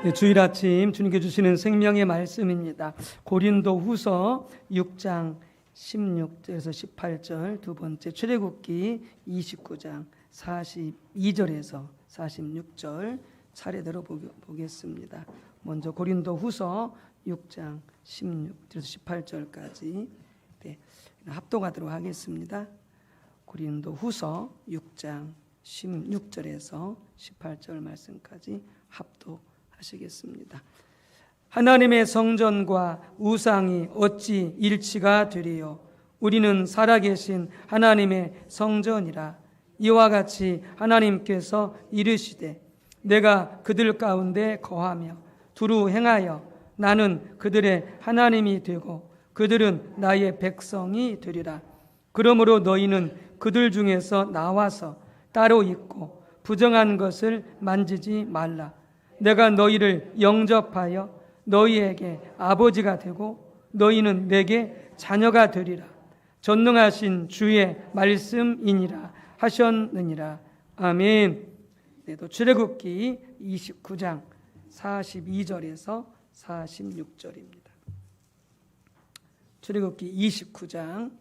네, 주일 아침 주님께 주시는 생명의 말씀입니다. 고린도후서 6장 16절에서 18절, 두 번째 출애굽기 29장 42절에서 46절 차례대로 보겠습니다. 먼저 고린도후서 6장 16절에서 18절까지 합독하도록 하겠습니다. 고린도후서 6장 16절에서 18절 말씀까지 합독하시겠습니다. 하나님의 성전과 우상이 어찌 일치가 되리요? 우리는 살아계신 하나님의 성전이라. 이와 같이 하나님께서 이르시되 내가 그들 가운데 거하며 두루 행하여 나는 그들의 하나님이 되고 그들은 나의 백성이 되리라. 그러므로 너희는 그들 중에서 나와서 따로 있고 부정한 것을 만지지 말라. 내가 너희를 영접하여 너희에게 아버지가 되고 너희는 내게 자녀가 되리라. 전능하신 주의 말씀이니라 하셨느니라. 아멘. 네, 또 출애굽기 29장 42절에서 46절입니다. 출애굽기 29장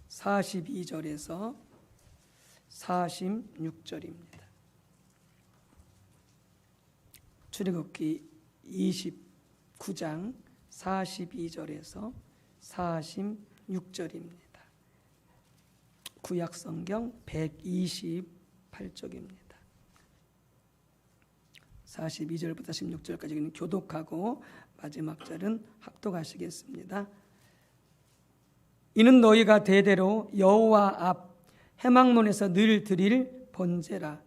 42절에서 46절입니다. 출애굽기 29장 42절에서 46절입니다. 구약성경 128쪽입니다. 42절부터 16절까지는 교독하고 마지막 절은 합독하시겠습니다. 이는 너희가 대대로 여호와 앞 회막문에서 늘 드릴 번제라.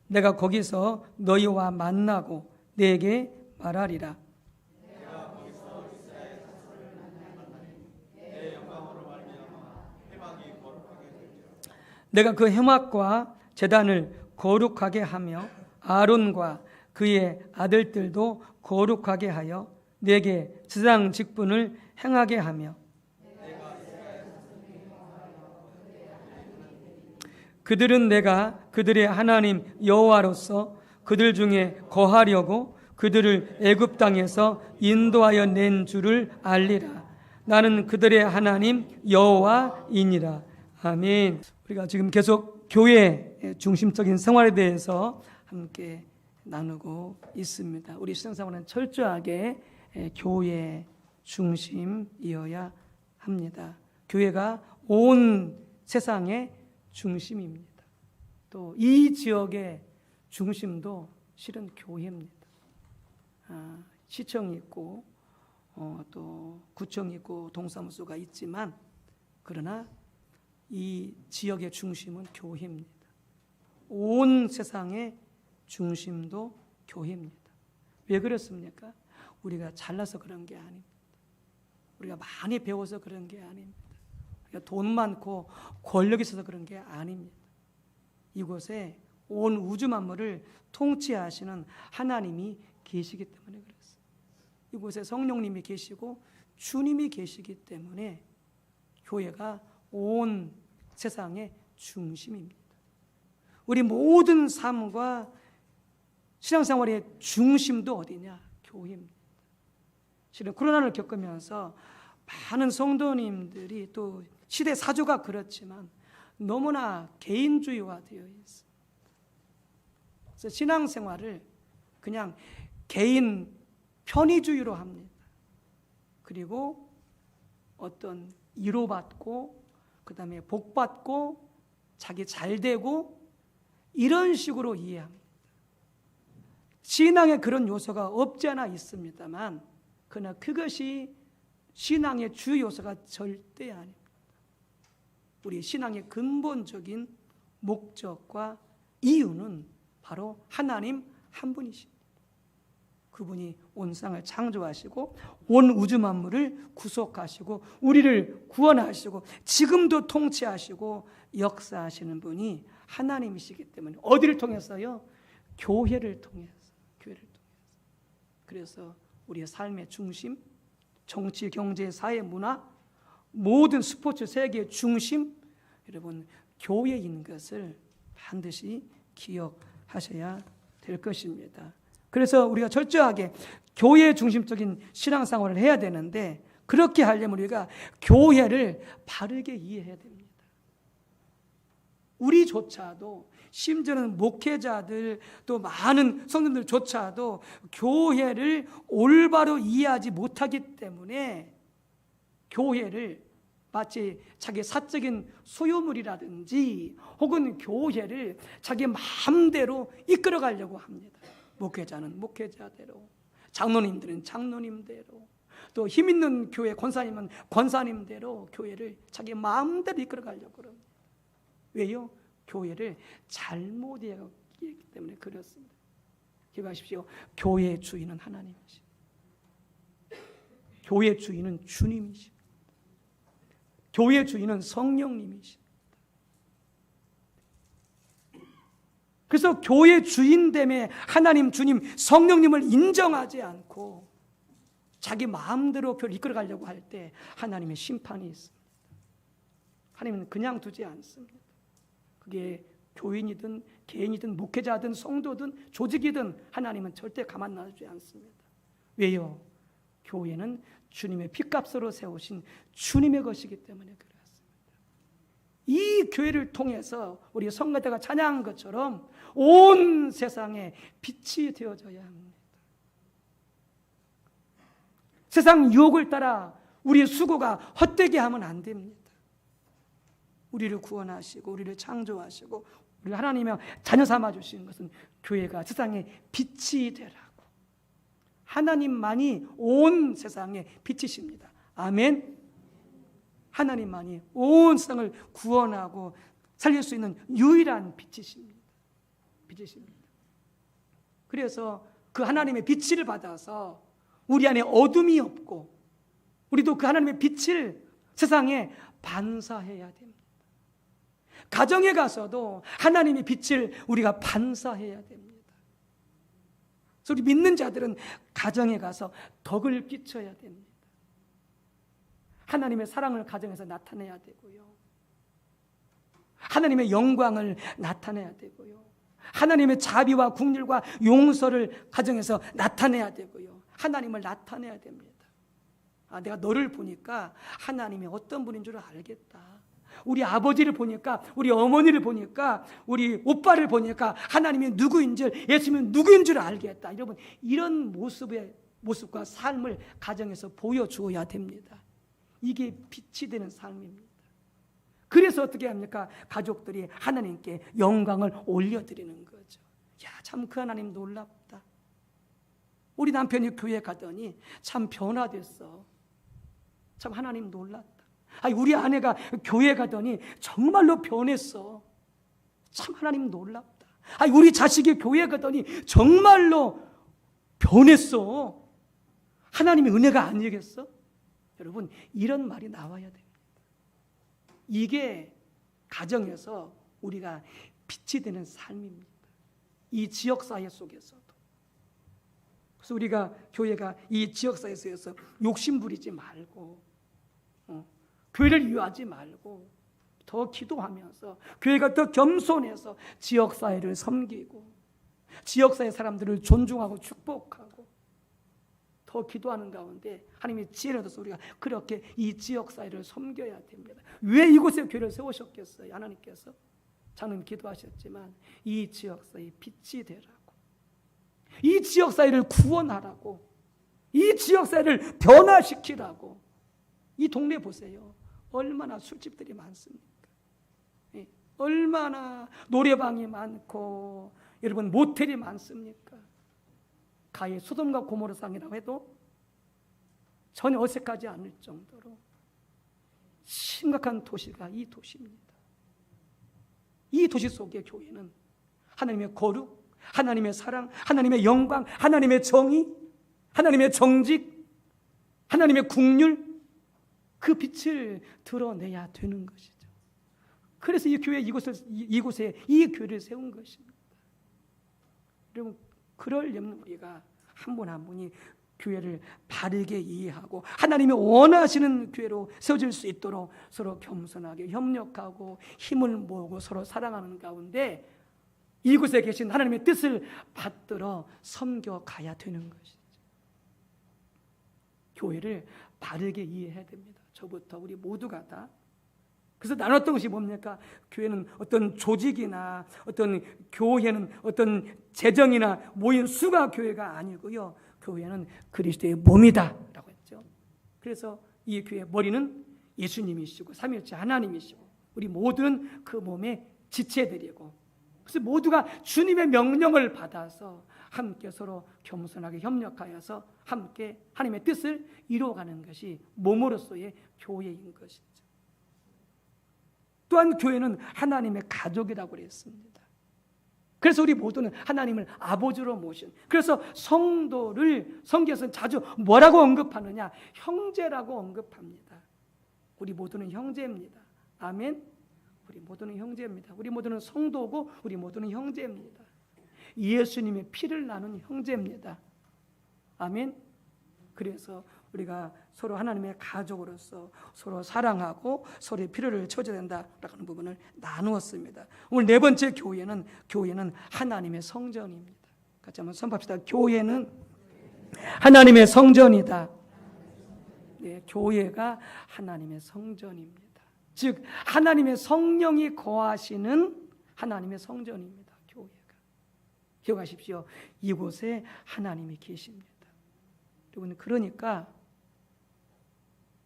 내가 거기서 너희와 만나고 내게 말하리라. 내가 그 회막과 제단을 거룩하게 하며 아론과 그의 아들들도 거룩하게 하여 내게 제사장 직분을 행하게 하며 그들은 내가 그들의 하나님 여호와로서 그들 중에 거하려고 그들을 애굽 땅에서 인도하여 낸 줄을 알리라. 나는 그들의 하나님 여호와이니라. 아멘. 우리가 지금 계속 교회 중심적인 생활에 대해서 함께 나누고 있습니다. 우리 신앙생활은 철저하게 교회 중심이어야 합니다. 교회가 온 세상의 중심입니다. 또 이 지역의 중심도 실은 교회입니다. 시청이 있고 또 구청이 있고 동사무소가 있지만 그러나 이 지역의 중심은 교회입니다. 온 세상의 중심도 교회입니다. 왜 그렇습니까? 우리가 잘나서 그런 게 아닙니다. 우리가 많이 배워서 그런 게 아닙니다. 우리가 돈 많고 권력이 있어서 그런 게 아닙니다. 이곳에 온 우주 만물을 통치하시는 하나님이 계시기 때문에 그렇습니다. 이곳에 성령님이 계시고 주님이 계시기 때문에 교회가 온 세상의 중심입니다. 우리 모든 삶과 신앙생활의 중심도 어디냐? 교회입니다. 실은 코로나를 겪으면서 많은 성도님들이 또 시대 사조가 그렇지만 너무나 개인주의화되어 있습니다. 그래서 신앙생활을 그냥 개인 편의주의로 합니다. 그리고 어떤 위로받고 그 다음에 복받고 자기 잘되고 이런 식으로 이해합니다. 신앙에 그런 요소가 없지 않아 있습니다만 그러나 그것이 신앙의 주 요소가 절대 아닙니다. 우리 신앙의 근본적인 목적과 이유는 바로 하나님 한 분이십니다. 그분이 온 세상을 창조하시고 온 우주 만물을 구속하시고 우리를 구원하시고 지금도 통치하시고 역사하시는 분이 하나님이시기 때문에 어디를 통해서요? 교회를 통해서. 교회를 통해서. 그래서 우리의 삶의 중심, 정치, 경제, 사회, 문화, 모든 스포츠 세계의 중심, 여러분 교회인 것을 반드시 기억하셔야 될 것입니다. 그래서 우리가 철저하게 교회 중심적인 신앙생활을 해야 되는데, 그렇게 하려면 우리가 교회를 바르게 이해해야 됩니다. 우리조차도, 심지어는 목회자들, 또 많은 성도들조차도 교회를 올바로 이해하지 못하기 때문에 교회를 마치 자기 사적인 소유물이라든지 혹은 교회를 자기 마음대로 이끌어가려고 합니다. 목회자는 목회자대로, 장로님들은 장로님대로, 또 힘있는 교회 권사님은 권사님대로 교회를 자기 마음대로 이끌어가려고 그럽니다. 왜요? 교회를 잘못 이해하기 때문에 그렇습니다. 기억하십시오. 교회의 주인은 하나님이십니다. 교회의 주인은 주님이십니다. 교회의 주인은 성령님이십니다. 그래서 교회 주인됨에 하나님, 주님, 성령님을 인정하지 않고 자기 마음대로 교회를 이끌어가려고 할 때 하나님의 심판이 있습니다. 하나님은 그냥 두지 않습니다. 그게 교인이든 개인이든 목회자든 성도든 조직이든 하나님은 절대 가만 놔두지 않습니다. 왜요? 교회는 주님의 핏값으로 세우신 주님의 것이기 때문에 그렇습니다. 이 교회를 통해서 우리 성가대가 찬양한 것처럼 온 세상에 빛이 되어져야 합니다. 세상 유혹을 따라 우리의 수고가 헛되게 하면 안 됩니다. 우리를 구원하시고 우리를 창조하시고 우리 하나님의 자녀 삼아주신 것은 교회가 세상에 빛이 되라고. 하나님만이 온 세상에 빛이십니다. 아멘. 하나님만이 온 세상을 구원하고 살릴 수 있는 유일한 빛이십니다. 빛이십니다. 그래서 그 하나님의 빛을 받아서 우리 안에 어둠이 없고 우리도 그 하나님의 빛을 세상에 반사해야 됩니다. 가정에 가서도 하나님의 빛을 우리가 반사해야 됩니다. 그래서 우리 믿는 자들은 가정에 가서 덕을 끼쳐야 됩니다. 하나님의 사랑을 가정에서 나타내야 되고요. 하나님의 영광을 나타내야 되고요. 하나님의 자비와 긍휼과 용서를 가정에서 나타내야 되고요. 하나님을 나타내야 됩니다. 내가 너를 보니까 하나님이 어떤 분인 줄 알겠다. 우리 아버지를 보니까, 우리 어머니를 보니까, 우리 오빠를 보니까 하나님이 누구인지, 예수님이 누구인 줄 알겠다. 여러분, 이런 모습과 삶을 가정에서 보여주어야 됩니다. 이게 빛이 되는 삶입니다. 그래서 어떻게 합니까? 가족들이 하나님께 영광을 올려드리는 거죠. 참 그 하나님 놀랍다. 우리 남편이 교회 가더니 참 변화됐어. 참 하나님 놀랍다. 우리 아내가 교회 가더니 정말로 변했어. 참 하나님 놀랍다. 우리 자식이 교회 가더니 정말로 변했어. 하나님의 은혜가 아니겠어? 여러분, 이런 말이 나와야 됩니다. 이게 가정에서 우리가 빛이 되는 삶입니다. 이 지역사회 속에서도. 그래서 우리가 교회가 이 지역사회에서 욕심 부리지 말고 교회를 이유하지 말고 더 기도하면서 교회가 더 겸손해서 지역사회를 섬기고 지역사회 사람들을 존중하고 축복하고 더 기도하는 가운데 하나님의 지혜를 얻어서 우리가 그렇게 이 지역사회를 섬겨야 됩니다. 왜 이곳에 교회를 세우셨겠어요? 하나님께서 장로님 기도하셨지만 이 지역사회의 빛이 되라고, 이 지역사회를 구원하라고, 이 지역사회를 변화시키라고. 이 동네 보세요. 얼마나 술집들이 많습니까? 얼마나 노래방이 많고 여러분 모텔이 많습니까? 가히 소돔과 고모라 상이라고 해도 전혀 어색하지 않을 정도로 심각한 도시가 이 도시입니다. 이 도시 속의 교회는 하나님의 거룩, 하나님의 사랑, 하나님의 영광, 하나님의 정의, 하나님의 정직, 하나님의 긍휼, 그 빛을 드러내야 되는 것이죠. 그래서 이 교회 이곳에 이 교회를 세운 것입니다. 여러분, 그러려면 우리가 한 분 한 분이 교회를 바르게 이해하고 하나님이 원하시는 교회로 세워질 수 있도록 서로 겸손하게 협력하고 힘을 모으고 서로 사랑하는 가운데 이곳에 계신 하나님의 뜻을 받들어 섬겨가야 되는 것이죠. 교회를 바르게 이해해야 됩니다. 저부터 우리 모두가 다. 그래서 나눴던 것이 뭡니까? 교회는 어떤 조직이나 어떤 교회는 어떤 재정이나 모인 수가 교회가 아니고요. 교회는 그리스도의 몸이다 라고 했죠. 그래서 이 교회의 머리는 예수님이시고 삼위일체 하나님이시고 우리 모두는 그 몸의 지체들이고, 그래서 모두가 주님의 명령을 받아서 함께 서로 겸손하게 협력하여서 함께 하나님의 뜻을 이루어가는 것이 몸으로서의 교회인 것이죠. 또한 교회는 하나님의 가족이라고 그랬습니다. 그래서 우리 모두는 하나님을 아버지로 모신, 그래서 성도를 성경에서는 자주 뭐라고 언급하느냐? 형제라고 언급합니다. 우리 모두는 형제입니다. 아멘. 우리 모두는 형제입니다. 우리 모두는 성도고 우리 모두는 형제입니다. 예수님의 피를 나눈 형제입니다. 아멘. 그래서 우리가 서로 하나님의 가족으로서 서로 사랑하고 서로의 필요를 채워줘야 된다라는 부분을 나누었습니다. 오늘 네 번째 교회는 하나님의 성전입니다. 같이 한번 선포합시다. 교회는 하나님의 성전이다. 네, 교회가 하나님의 성전입니다. 즉 하나님의 성령이 거하시는 하나님의 성전입니다. 교회가. 기억하십시오. 이곳에 하나님이 계십니다. 여러분, 그러니까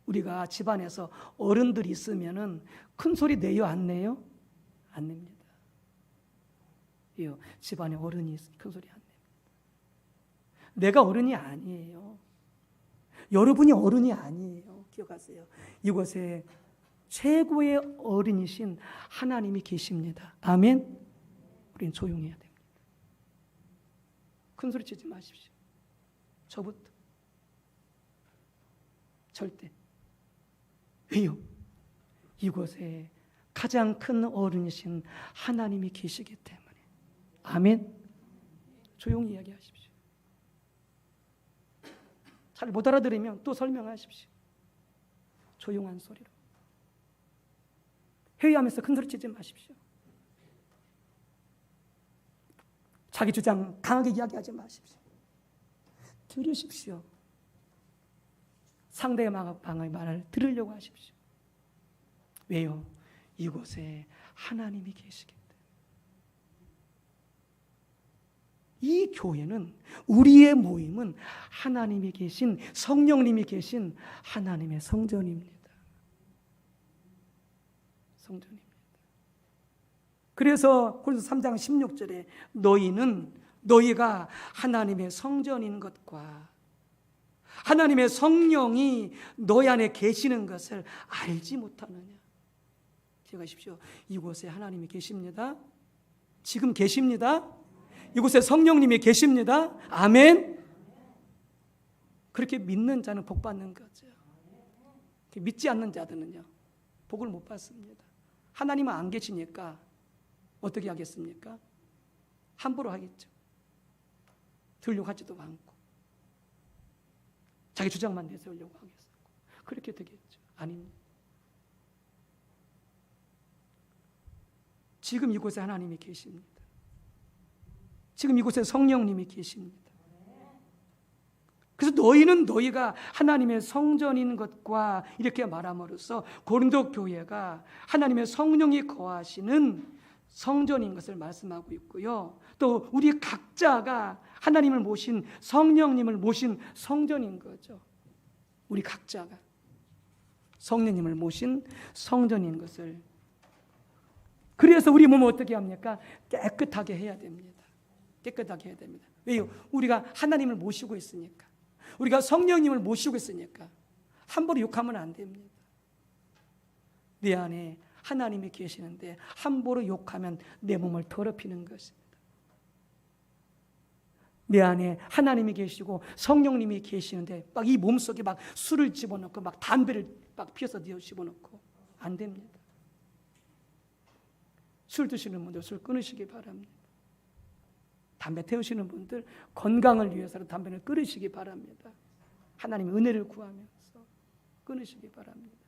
우리가 집안에서 어른들이 있으면은 큰 소리 내요, 안 내요? 안 냅니다. 예, 집안에 어른이 있으면 큰 소리 안 냅니다. 내가 어른이 아니에요. 여러분이 어른이 아니에요. 기억하세요. 이곳에 최고의 어른이신 하나님이 계십니다. 아멘. 우리는 조용해야 됩니다. 큰 소리 치지 마십시오. 저부터. 절대. 왜요? 이곳에 가장 큰 어른이신 하나님이 계시기 때문에. 아멘. 조용히 이야기하십시오. 잘 못 알아들으면 또 설명하십시오. 조용한 소리로. 회의하면서 큰 소리 치지 마십시오. 자기 주장 강하게 이야기하지 마십시오. 들으십시오. 상대방의 말을 들으려고 하십시오. 왜요? 이곳에 하나님이 계시기 때문에. 이 교회는, 우리의 모임은 하나님이 계신, 성령님이 계신 하나님의 성전입니다. 성전입니다. 그래서 고린도서 3장 16절에 너희가 하나님의 성전인 것과 하나님의 성령이 너희 안에 계시는 것을 알지 못하느냐. 기억하십시오. 이곳에 하나님이 계십니다. 지금 계십니다. 이곳에 성령님이 계십니다. 아멘. 그렇게 믿는 자는 복 받는 거죠. 믿지 않는 자들은요, 복을 못 받습니다. 하나님은 안 계시니까 어떻게 하겠습니까? 함부로 하겠죠. 들으려고 하지도 않고 자기 주장만 내세우려고 하겠고 그렇게 되겠죠. 아닙니다. 지금 이곳에 하나님이 계십니다. 지금 이곳에 성령님이 계십니다. 그래서 너희가 하나님의 성전인 것과 이렇게 말함으로써 고린도 교회가 하나님의 성령이 거하시는 성전인 것을 말씀하고 있고요. 또 우리 각자가 하나님을 모신, 성령님을 모신 성전인 거죠. 우리 각자가 성령님을 모신 성전인 것을. 그래서 우리 몸을 어떻게 합니까? 깨끗하게 해야 됩니다. 깨끗하게 해야 됩니다. 왜요? 우리가 하나님을 모시고 있으니까. 우리가 성령님을 모시고 있으니까 함부로 욕하면 안 됩니다. 내 안에 하나님이 계시는데 함부로 욕하면 내 몸을 더럽히는 것입니다. 내 안에 하나님이 계시고 성령님이 계시는데 막 이 몸속에 막 술을 집어넣고 막 담배를 막 피워서 집어넣고 안 됩니다. 술 드시는 분들 술 끊으시기 바랍니다. 담배 태우시는 분들 건강을 위해서는 담배를 끊으시기 바랍니다. 하나님의 은혜를 구하면서 끊으시기 바랍니다.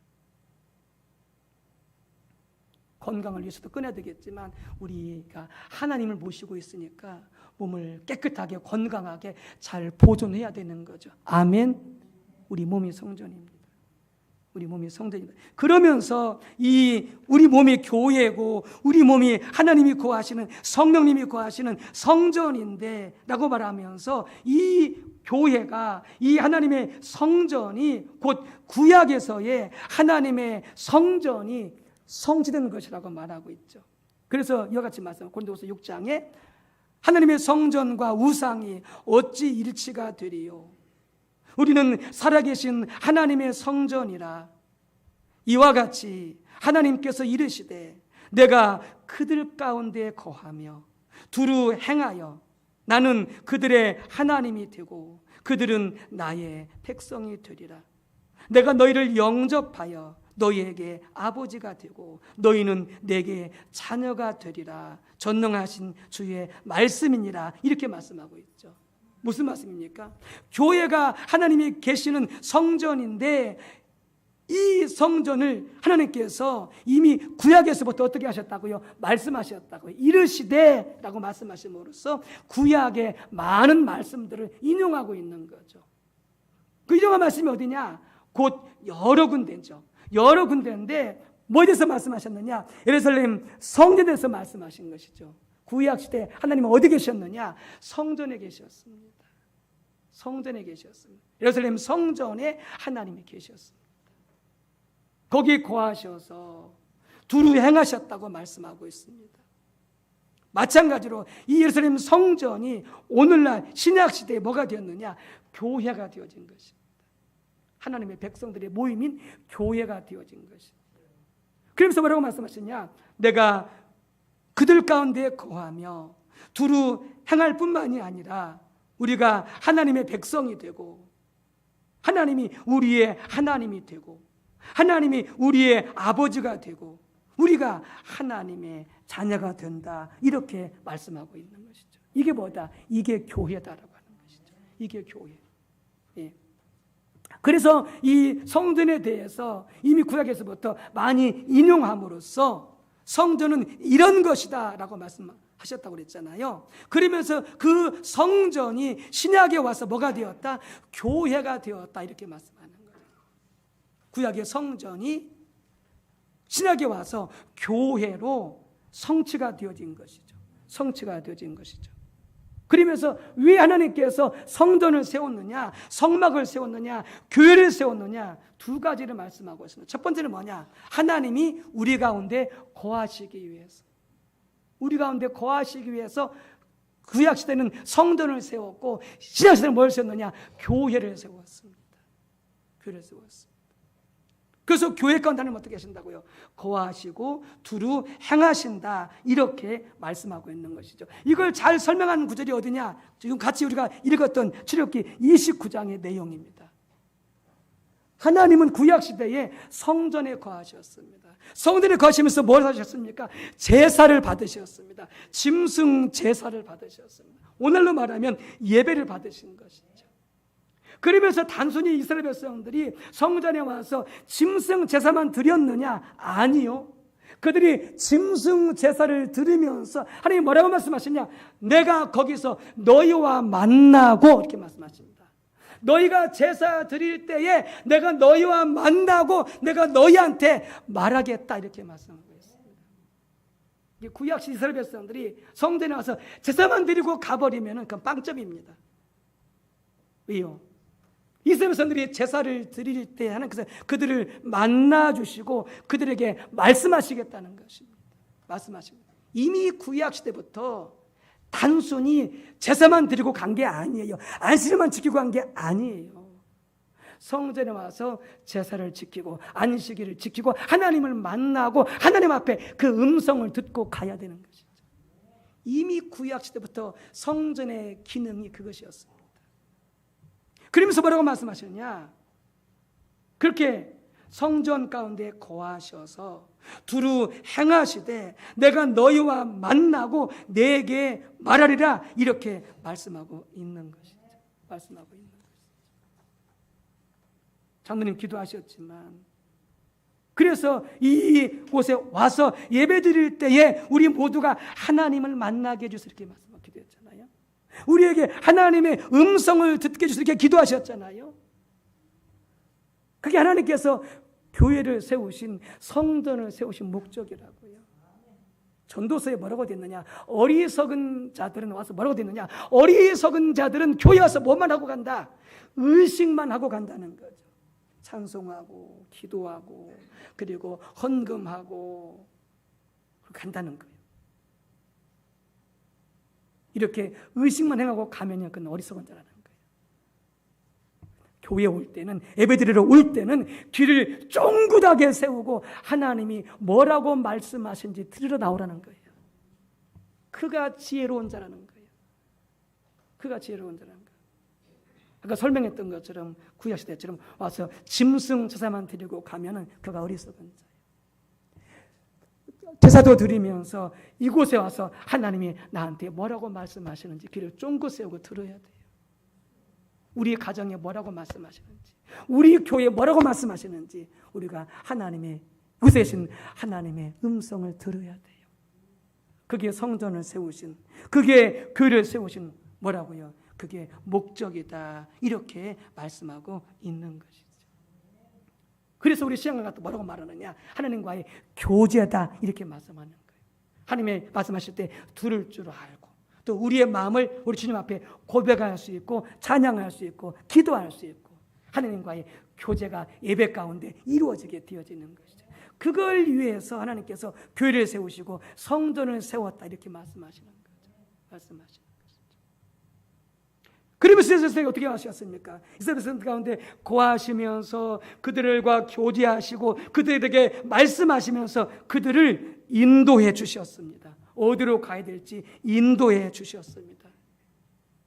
건강을 위해서도 끊어야 되겠지만 우리가 하나님을 모시고 있으니까 몸을 깨끗하게 건강하게 잘 보존해야 되는 거죠. 아멘. 우리 몸이 성전입니다. 우리 몸이 성전입니다. 그러면서 우리 몸이 교회고 우리 몸이 하나님이 거하시는 성령님이 거하시는 성전인데 라고 말하면서 이 교회가 이 하나님의 성전이 곧 구약에서의 하나님의 성전이 성취된 것이라고 말하고 있죠. 그래서 이와 같이 말씀 고린도후서 6장에 하나님의 성전과 우상이 어찌 일치가 되리요. 우리는 살아계신 하나님의 성전이라. 이와 같이 하나님께서 이르시되 내가 그들 가운데 거하며 두루 행하여 나는 그들의 하나님이 되고 그들은 나의 백성이 되리라. 내가 너희를 영접하여 너희에게 아버지가 되고 너희는 내게 자녀가 되리라. 전능하신 주의 말씀이니라. 이렇게 말씀하고 있죠. 무슨 말씀입니까? 교회가 하나님이 계시는 성전인데 이 성전을 하나님께서 이미 구약에서부터 어떻게 하셨다고요? 말씀하셨다고요. 이르시되 라고 말씀하심으로써 구약의 많은 말씀들을 인용하고 있는 거죠. 그 인용한 말씀이 어디냐? 곧 여러 군데죠. 여러 군데인데 뭐에 대해서 말씀하셨느냐? 예루살렘 성전에 대해서 말씀하신 것이죠. 구약시대 하나님은 어디 계셨느냐? 성전에 계셨습니다. 성전에 계셨습니다. 예루살렘 성전에 하나님이 계셨습니다. 거기 거하셔서 두루 행하셨다고 말씀하고 있습니다. 마찬가지로 이 예루살렘 성전이 오늘날 신약시대에 뭐가 되었느냐? 교회가 되어진 것입니다. 하나님의 백성들의 모임인 교회가 되어진 것입니다. 그러면서 뭐라고 말씀하셨냐? 내가 그들 가운데 거하며 두루 행할 뿐만이 아니라 우리가 하나님의 백성이 되고 하나님이 우리의 하나님이 되고 하나님이 우리의 아버지가 되고 우리가 하나님의 자녀가 된다. 이렇게 말씀하고 있는 것이죠. 이게 뭐다? 이게 교회다라고 하는 것이죠. 이게 교회. 예. 그래서 이 성전에 대해서 이미 구약에서부터 많이 인용함으로써 성전은 이런 것이다 라고 말씀하셨다고 그랬잖아요. 그러면서 그 성전이 신약에 와서 뭐가 되었다? 교회가 되었다. 이렇게 말씀하는 거예요. 구약의 성전이 신약에 와서 교회로 성취가 되어진 것이죠. 성취가 되어진 것이죠. 그러면서 왜 하나님께서 성전을 세웠느냐, 성막을 세웠느냐, 교회를 세웠느냐, 두 가지를 말씀하고 있습니다. 첫 번째는 뭐냐? 하나님이 우리 가운데 거하시기 위해서, 우리 가운데 거하시기 위해서 구약시대는 성전을 세웠고 신약시대는 뭘 세웠느냐? 교회를 세웠습니다. 교회를 세웠습니다. 그래서 교회 가운데 하나님 어떻게 하신다고요? 거하시고 두루 행하신다. 이렇게 말씀하고 있는 것이죠. 이걸 잘 설명하는 구절이 어디냐? 지금 같이 우리가 읽었던 출애굽기 29장의 내용입니다. 하나님은 구약시대에 성전에 거하셨습니다. 성전에 거하시면서 뭘 하셨습니까? 제사를 받으셨습니다. 짐승 제사를 받으셨습니다. 오늘로 말하면 예배를 받으신 것이죠. 그러면서 단순히 이스라엘 백성들이 성전에 와서 짐승 제사만 드렸느냐? 아니요. 그들이 짐승 제사를 드리면서 하나님 뭐라고 말씀하시냐? 내가 거기서 너희와 만나고 이렇게 말씀하십니다. 너희가 제사 드릴 때에 내가 너희와 만나고 내가 너희한테 말하겠다 이렇게 말씀하고 있습니다. 구약 이스라엘 백성들이 성전에 와서 제사만 드리고 가버리면 그건 빵점입니다. 왜요? 이스라엘 백성들이 제사를 드릴 때 하나님께서 그들을 만나주시고 그들에게 말씀하시겠다는 것입니다. 말씀하십니다. 이미 구약 시대부터 단순히 제사만 드리고 간 게 아니에요. 안식일만 지키고 간 게 아니에요. 성전에 와서 제사를 지키고 안식일을 지키고 하나님을 만나고 하나님 앞에 그 음성을 듣고 가야 되는 것이죠. 이미 구약 시대부터 성전의 기능이 그것이었습니다. 그러면서 뭐라고 말씀하셨냐? 그렇게 성전 가운데 거하셔서 두루 행하시되 내가 너희와 만나고 내게 말하리라 이렇게 말씀하고 있는 것이죠. 말씀하고 있는 것이죠. 장로님 기도하셨지만 그래서 이곳에 와서 예배 드릴 때에 우리 모두가 하나님을 만나게 해주세요 이렇게 말씀하고 기도했잖아요. 우리에게 하나님의 음성을 듣게 해주세요 이렇게 기도하셨잖아요. 그게 하나님께서 교회를 세우신, 성전을 세우신 목적이라고요. 전도서에 뭐라고 됐느냐? 어리석은 자들은 와서 뭐라고 됐느냐? 어리석은 자들은 교회 와서 뭐만 하고 간다? 의식만 하고 간다는 거죠. 찬송하고 기도하고 그리고 헌금하고 간다는 거예요. 이렇게 의식만 행하고 가면요, 그건 어리석은 자라는 거예요. 교회에 올 때는, 예배드리러 올 때는 귀를 쫑긋하게 세우고 하나님이 뭐라고 말씀하신지 들으러 나오라는 거예요. 그가 지혜로운 자라는 거예요. 그가 지혜로운 자라는 거예요. 아까 설명했던 것처럼 구약시대처럼 와서 짐승 제사만 드리고 가면은 그가 어리석은 자예요. 제사도 드리면서 이곳에 와서 하나님이 나한테 뭐라고 말씀하시는지 귀를 쫑긋 세우고 들어야 돼요. 우리 가정에 뭐라고 말씀하시는지, 우리 교회에 뭐라고 말씀하시는지 우리가 하나님의, 이곳에 계신 하나님의 음성을 들어야 돼요. 그게 성전을 세우신, 그게 교회를 세우신 뭐라고요? 그게 목적이다, 이렇게 말씀하고 있는 것이죠. 그래서 우리 신앙가가 또 뭐라고 말하느냐? 하나님과의 교제다, 이렇게 말씀하는 거예요. 하나님의 말씀하실 때 들을 줄 알고 또 우리의 마음을 우리 주님 앞에 고백할 수 있고 찬양할 수 있고 기도할 수 있고 하나님과의 교제가 예배 가운데 이루어지게 되어지는 것이죠. 그걸 위해서 하나님께서 교회를 세우시고 성전을 세웠다, 이렇게 말씀하시는 거죠. 말씀하시는 거죠. 그러면서 이스라엘 어떻게 하셨습니까? 이스라엘 가운데 거하시면서 그들과 교제하시고 그들에게 말씀하시면서 그들을 인도해 주셨습니다. 어디로 가야 될지 인도해 주셨습니다.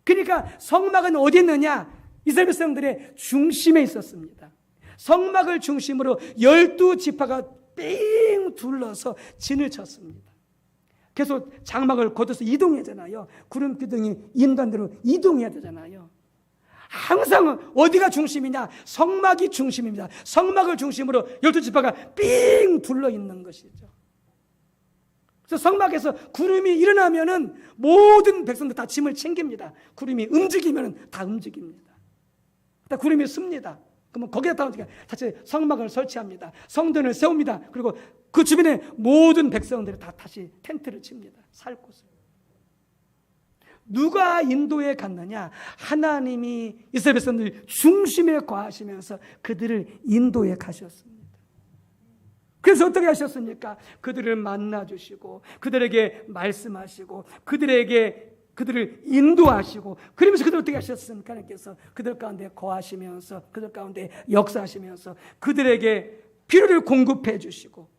그러니까 성막은 어디 있느냐? 이스라엘 백성들의 중심에 있었습니다. 성막을 중심으로 12지파가 삥 둘러서 진을 쳤습니다. 계속 장막을 걷어서 이동하잖아요. 구름 기둥이 인도한 대로 이동해야 되잖아요. 항상 어디가 중심이냐? 성막이 중심입니다. 성막을 중심으로 12지파가 삥 둘러 있는 것이죠. 그래서 성막에서 구름이 일어나면은 모든 백성들 다 짐을 챙깁니다. 구름이 움직이면은 다 움직입니다. 구름이 씁니다. 그러면 거기에다 다시 성막을 설치합니다. 성전을 세웁니다. 그리고 그 주변에 모든 백성들이 다 다시 텐트를 칩니다. 살 곳을. 누가 인도에 갔느냐? 하나님이 이스라엘 백성들 중심에 거하시면서 그들을 인도에 가셨습니다. 그래서 어떻게 하셨습니까? 그들을 만나주시고 그들에게 말씀하시고 그들을 인도하시고 그러면서 그들 어떻게 하셨습니까? 하나님께서 그들 가운데 거하시면서 그들 가운데 역사하시면서 그들에게 필요를 공급해 주시고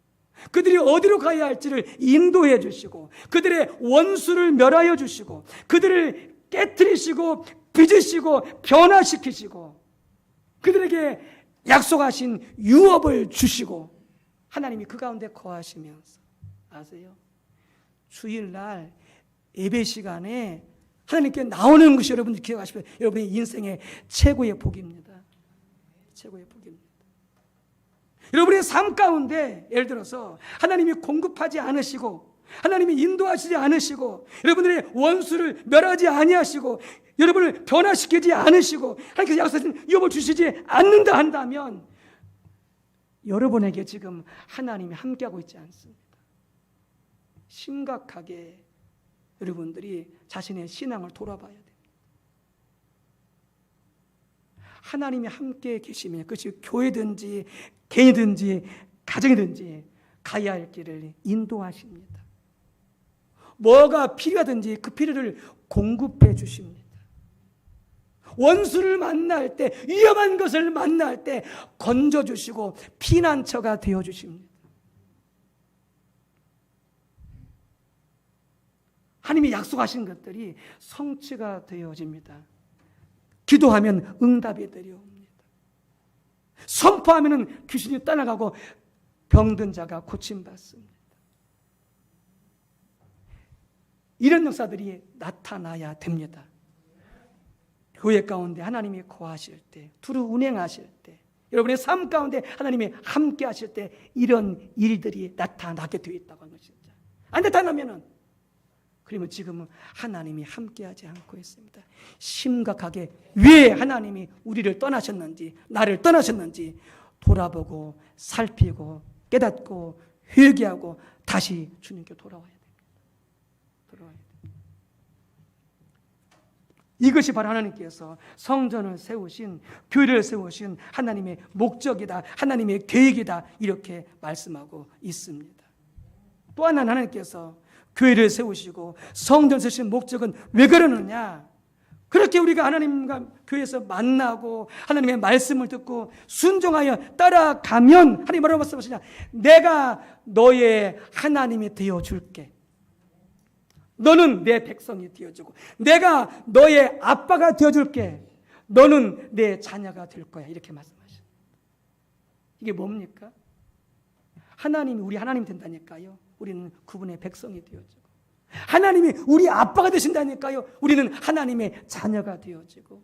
그들이 어디로 가야 할지를 인도해 주시고 그들의 원수를 멸하여 주시고 그들을 깨트리시고 빚으시고 변화시키시고 그들에게 약속하신 유업을 주시고 하나님이 그 가운데 거하시면서 아세요? 주일날 예배 시간에 하나님께 나오는 것이 여러분들 기억하시면 여러분의 인생의 최고의 복입니다. 최고의 복입니다. 여러분의 삶 가운데 예를 들어서 하나님이 공급하지 않으시고 하나님이 인도하시지 않으시고 여러분들의 원수를 멸하지 아니하시고 여러분을 변화시키지 않으시고 하나님께서 약속하신 유업을 주시지 않는다 한다면 여러분에게 지금 하나님이 함께하고 있지 않습니다. 심각하게 여러분들이 자신의 신앙을 돌아봐야 돼요. 하나님이 함께 계시면 그것이 교회든지 개인이든지 가정이든지 가야 할 길을 인도하십니다. 뭐가 필요하든지 그 필요를 공급해 주십니다. 원수를 만날 때 위험한 것을 만날 때 건져주시고 피난처가 되어주십니다. 하나님이 약속하신 것들이 성취가 되어집니다. 기도하면 응답이 되려옵니다. 선포하면 귀신이 떠나가고 병든 자가 고침받습니다. 이런 역사들이 나타나야 됩니다. 교회 가운데 하나님이 거하실 때, 두루 운행하실 때, 여러분의 삶 가운데 하나님이 함께 하실 때 이런 일들이 나타나게 되어 있다고 하는 것이죠. 안 나타나면은, 그러면 지금은 하나님이 함께하지 않고 있습니다. 심각하게 왜 하나님이 우리를 떠나셨는지, 나를 떠나셨는지 돌아보고 살피고 깨닫고 회개하고 다시 주님께 돌아와야 됩니다. 돌아와야 됩니다. 이것이 바로 하나님께서 성전을 세우신, 교회를 세우신 하나님의 목적이다, 하나님의 계획이다, 이렇게 말씀하고 있습니다. 또 하나는 하나님께서 교회를 세우시고 성전을 세우신 목적은 왜 그러느냐? 그렇게 우리가 하나님과 교회에서 만나고 하나님의 말씀을 듣고 순종하여 따라가면 하나님 뭐라고 말씀하시냐? 내가 너의 하나님이 되어줄게. 너는 내 백성이 되어주고 내가 너의 아빠가 되어줄게. 너는 내 자녀가 될 거야. 이렇게 말씀하셔요. 이게 뭡니까? 하나님이 우리 하나님 된다니까요. 우리는 그분의 백성이 되어지고 하나님이 우리 아빠가 되신다니까요. 우리는 하나님의 자녀가 되어지고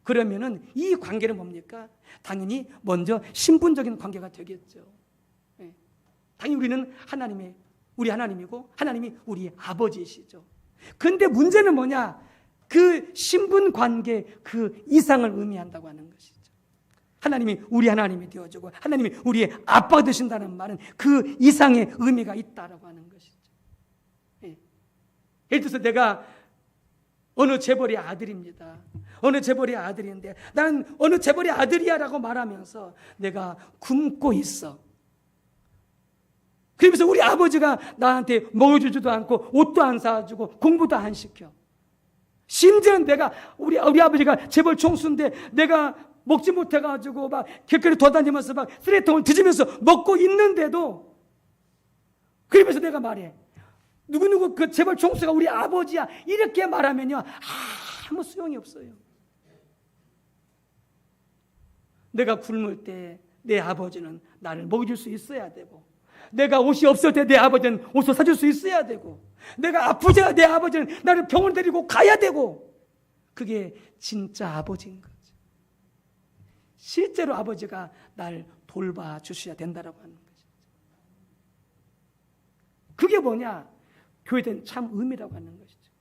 그러면은 이 관계는 뭡니까? 당연히 먼저 신분적인 관계가 되겠죠. 네. 당연히 우리는 우리 하나님이고 하나님이 우리 아버지이시죠. 그런데 문제는 뭐냐? 그 신분 관계 그 이상을 의미한다고 하는 것이죠. 하나님이 우리 하나님이 되어주고 하나님이 우리의 아빠가 되신다는 말은 그 이상의 의미가 있다라고 하는 것이죠. 예. 예를 들어서 내가 어느 재벌의 아들입니다. 어느 재벌의 아들인데 나는 어느 재벌의 아들이야라고 말하면서 내가 굶고 있어. 그러면서 우리 아버지가 나한테 먹여주지도 않고 옷도 안 사주고 공부도 안 시켜. 심지어는 우리 아버지가 재벌 총수인데 내가 먹지 못해가지고 막 길거리 돌아다니면서 막 쓰레기통을 뒤지면서 먹고 있는데도 그러면서 내가 말해. 누구누구 그 재벌 총수가 우리 아버지야. 이렇게 말하면요. 아무 소용이 없어요. 내가 굶을 때 내 아버지는 나를 먹여줄 수 있어야 되고 내가 옷이 없을 때 내 아버지는 옷을 사줄 수 있어야 되고 내가 아프자 내 아버지는 나를 병원 데리고 가야 되고 그게 진짜 아버지인 거죠. 실제로 아버지가 날 돌봐주셔야 된다라고 하는 것이죠. 그게 뭐냐? 교회에 대한 참 의미라고 하는 것이죠.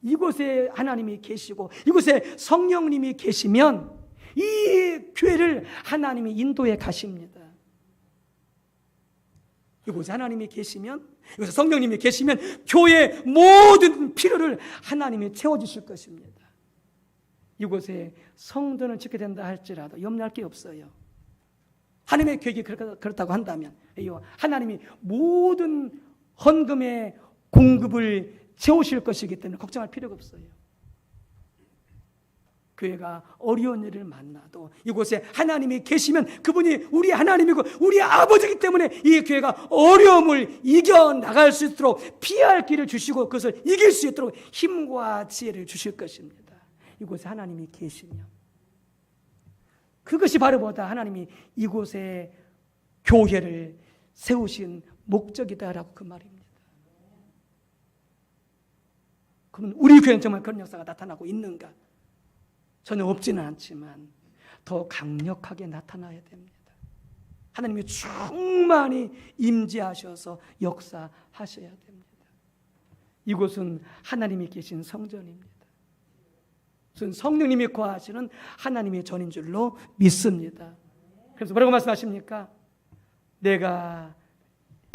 이곳에 하나님이 계시고 이곳에 성령님이 계시면 이 교회를 하나님이 인도해 가십니다. 이곳에 하나님이 계시면 이곳에 성령님이 계시면 교회의 모든 필요를 하나님이 채워주실 것입니다. 이곳에 성전을 짓게 된다 할지라도 염려할 게 없어요. 하나님의 계획이 그렇다고 한다면 하나님이 모든 헌금의 공급을 채우실 것이기 때문에 걱정할 필요가 없어요. 교회가 어려운 일을 만나도 이곳에 하나님이 계시면 그분이 우리 하나님이고 우리 아버지이기 때문에 이 교회가 어려움을 이겨나갈 수 있도록 피할 길을 주시고 그것을 이길 수 있도록 힘과 지혜를 주실 것입니다. 이곳에 하나님이 계시면 그것이 바로 뭐다? 하나님이 이곳에 교회를 세우신 목적이다라고 그 말입니다. 그러면 우리 교회는 정말 그런 역사가 나타나고 있는가? 저는 없지는 않지만 더 강력하게 나타나야 됩니다. 하나님이 충만히 임재하셔서 역사하셔야 됩니다. 이곳은 하나님이 계신 성전입니다. 저는 성령님이 거하시는 하나님의 전인 줄로 믿습니다. 그래서 뭐라고 말씀하십니까? 내가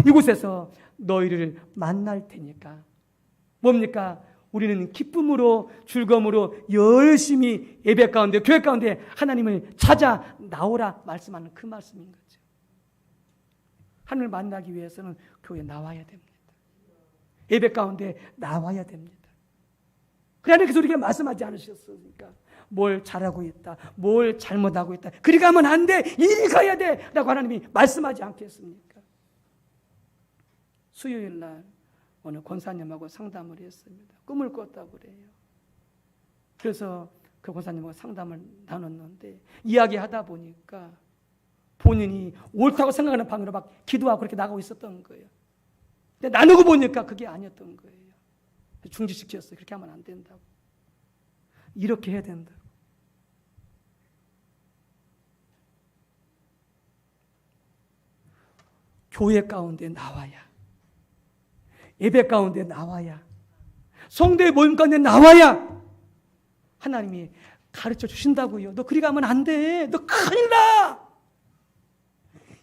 이곳에서 너희를 만날 테니까. 뭡니까? 우리는 기쁨으로 즐거움으로 열심히 예배 가운데 교회 가운데 하나님을 찾아 나오라 말씀하는 그 말씀인 거죠. 하나님을 만나기 위해서는 교회에 나와야 됩니다. 예배 가운데 나와야 됩니다. 그래 하나님께서 우리에게 말씀하지 않으셨습니까? 뭘 잘하고 있다, 뭘 잘못하고 있다, 그리 가면 안 돼, 이리 가야 돼 라고 하나님이 말씀하지 않겠습니까? 수요일 날 오늘 권사님하고 상담을 했습니다. 꿈을 꿨다고 그래요. 그래서 그 권사님하고 상담을 나눴는데 이야기하다 보니까 본인이 옳다고 생각하는 방향으로 막 기도하고 그렇게 나가고 있었던 거예요. 근데 나누고 보니까 그게 아니었던 거예요. 중지시켰어요. 그렇게 하면 안 된다고. 이렇게 해야 된다고. 교회 가운데 나와야, 예배 가운데 나와야, 성도의 모임 가운데 나와야 하나님이 가르쳐 주신다고요. 너 그리 가면 안 돼. 너 큰일 나.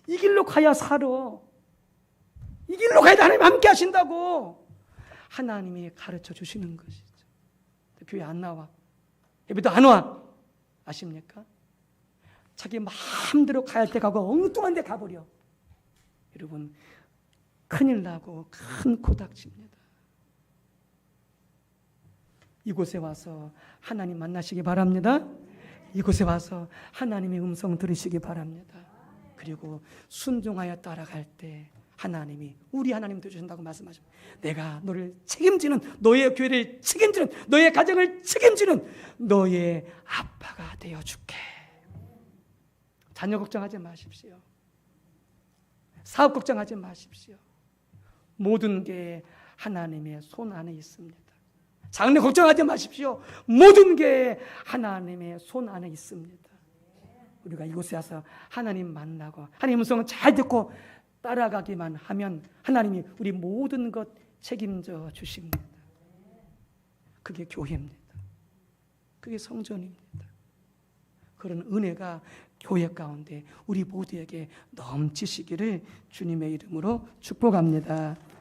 이 길로 가야 살아. 이 길로 가야 하나님 함께 하신다고 하나님이 가르쳐 주시는 것이죠. 교회 안 나와, 예배도 안 와, 아십니까? 자기 마음대로 가야 할 때 가고 엉뚱한 데 가버려. 여러분, 큰일 나고 큰 코닥칩니다. 이곳에 와서 하나님 만나시기 바랍니다. 이곳에 와서 하나님의 음성 들으시기 바랍니다. 그리고 순종하여 따라갈 때 하나님이, 우리 하나님 되주신다고 말씀하십니다. 내가 너를 책임지는, 너의 교회를 책임지는, 너의 가정을 책임지는 너의 아빠가 되어줄게. 자녀 걱정하지 마십시오. 사업 걱정하지 마십시오. 모든 게 하나님의 손 안에 있습니다. 장래 걱정하지 마십시오. 모든 게 하나님의 손 안에 있습니다. 우리가 이곳에 와서 하나님 만나고 하나님 음성을 잘 듣고 따라가기만 하면 하나님이 우리 모든 것 책임져 주십니다. 그게 교회입니다. 그게 성전입니다. 그런 은혜가 교회 가운데 우리 모두에게 넘치시기를 주님의 이름으로 축복합니다.